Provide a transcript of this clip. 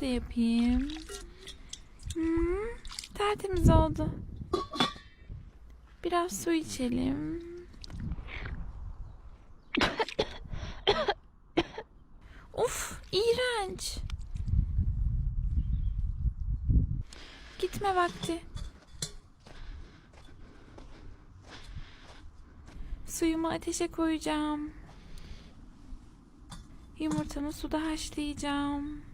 şöyle de yapayım. Tertemiz oldu. Biraz su içelim. Uf, iğrenç. Gitme vakti. Suyumu ateşe koyacağım. Yumurtamı suda haşlayacağım.